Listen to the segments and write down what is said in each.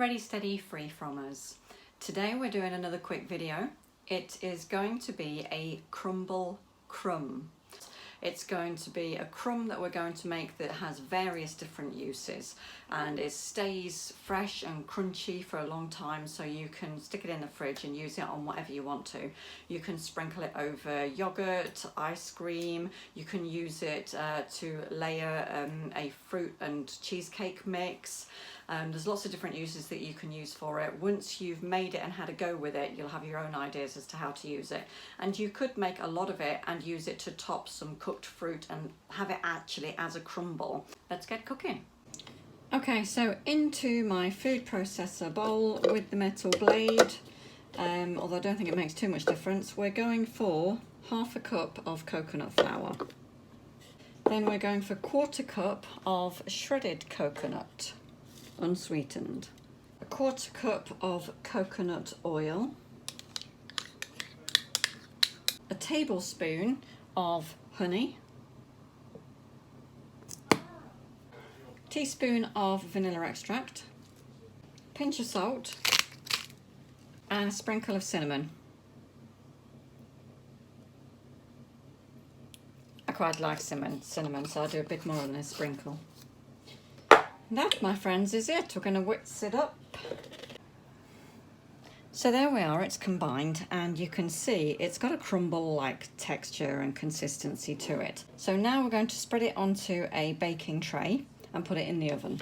Ready Steady Freefromers. Today we're doing another quick video. It is going to be a crumble crumb. It's going to be a crumb that we're going to make that has various different uses, and it stays fresh and crunchy for a long time, so you can stick it in the fridge and use it on whatever you want to. You can sprinkle it over yogurt, ice cream, you can use it to layer a fruit and cheesecake mix. There's lots of different uses that you can use for it. Once you've made it and had a go with it, you'll have your own ideas as to how to use it. And you could make a lot of it and use it to top some cooked fruit and have it actually as a crumble. Let's get cooking. Okay, so into my food processor bowl with the metal blade, although I don't think it makes too much difference, we're going for half a cup of coconut flour. Then we're going for 1/4 cup of shredded coconut, unsweetened, 1/4 cup of coconut oil, a tablespoon of honey, teaspoon of vanilla extract, pinch of salt, and a sprinkle of cinnamon. I quite like cinnamon, so I'll do a bit more than a sprinkle. That, my friends, is it. We're going to whisk it up. So there we are, it's combined, and you can see it's got a crumble-like texture and consistency to it. So now we're going to spread it onto a baking tray and put it in the oven.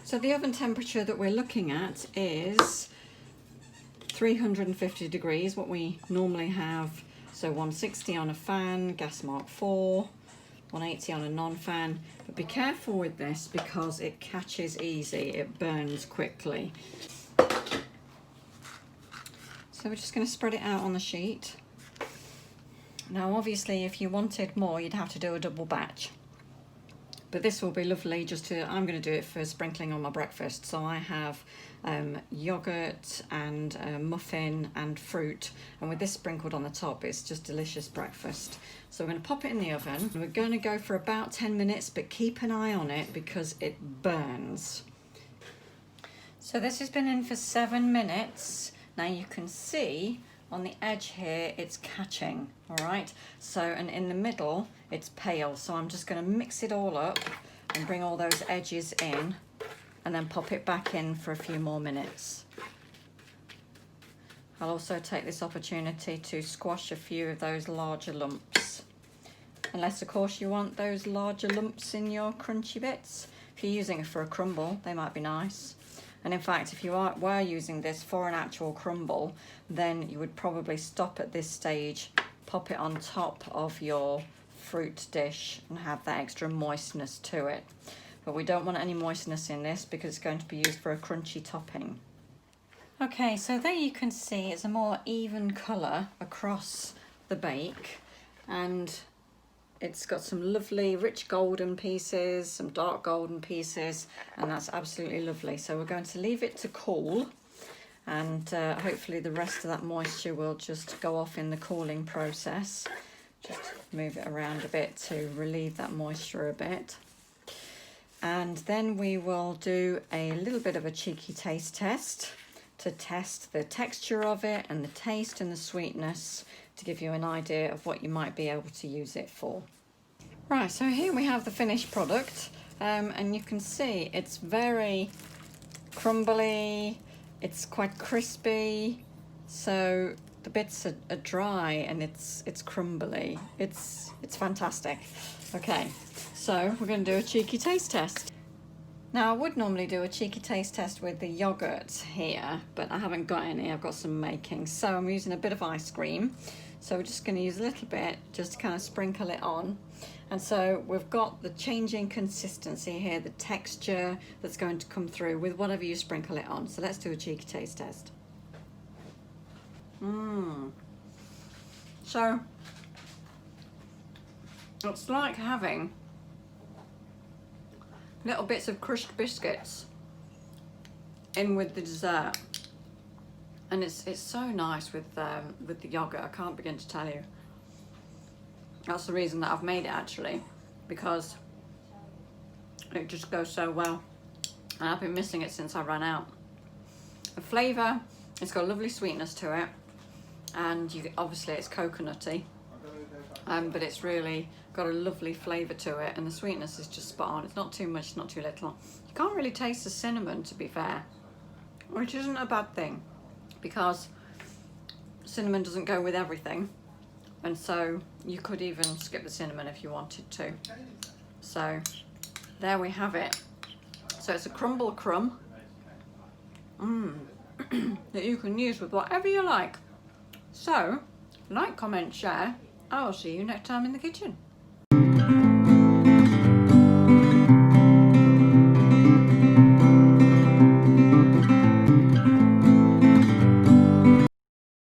So the oven temperature that we're looking at is 350 degrees, what we normally have. So 160 on a fan, gas mark 4. 180 on a non-fan, but be careful with this because it catches easy, it burns quickly. So we're just going to spread it out on the sheet. Now obviously if you wanted more you'd have to do a double batch, but this will be lovely just to, I'm going to do it for sprinkling on my breakfast. So I have yogurt and muffin and fruit, and with this sprinkled on the top it's just delicious breakfast. So we're going to pop it in the oven. We're going to go for about 10 minutes, but keep an eye on it because it burns. So this has been in for 7 minutes. Now you can see on the edge here it's catching, all right? So, and in the middle it's pale, so I'm just going to mix it all up and bring all those edges in and then pop it back in for a few more minutes. I'll also take this opportunity to squash a few of those larger lumps. Unless of course you want those larger lumps in your crunchy bits. If you're using it for a crumble, they might be nice. And in fact, if you were using this for an actual crumble, then you would probably stop at this stage, pop it on top of your fruit dish and have that extra moistness to it. But we don't want any moistness in this because it's going to be used for a crunchy topping. Okay, so there you can see it's a more even colour across the bake, and it's got some lovely rich golden pieces, some dark golden pieces, and that's absolutely lovely. So we're going to leave it to cool, and hopefully the rest of that moisture will just go off in the cooling process. Just move it around a bit to relieve that moisture a bit. And then we will do a little bit of a cheeky taste test to test the texture of it and the taste and the sweetness, to give you an idea of what you might be able to use it for. Right, so here we have the finished product, and you can see it's very crumbly, it's quite crispy, so the bits are dry and it's crumbly. It's fantastic. Okay, so we're going to do a cheeky taste test. Now I would normally do a cheeky taste test with the yogurt here, but I haven't got any. I've got some making, so I'm using a bit of ice cream. So we're just going to use a little bit just to kind of sprinkle it on. And so we've got the changing consistency here, the texture that's going to come through with whatever you sprinkle it on. So let's do a cheeky taste test. So it's like having little bits of crushed biscuits in with the dessert, and it's so nice with the yogurt. I can't begin to tell you. That's the reason that I've made it, actually, because it just goes so well, and I've been missing it since I ran out. A flavour, it's got a lovely sweetness to it, and obviously it's coconutty, but it's really got a lovely flavour to it, and the sweetness is just spot on. It's not too much, not too little. You can't really taste the cinnamon, to be fair, which isn't a bad thing, because cinnamon doesn't go with everything, and so you could even skip the cinnamon if you wanted to. So there we have it. So it's a crumble crumb that you can use with whatever you like. So like, comment, share. I will see you next time in the kitchen.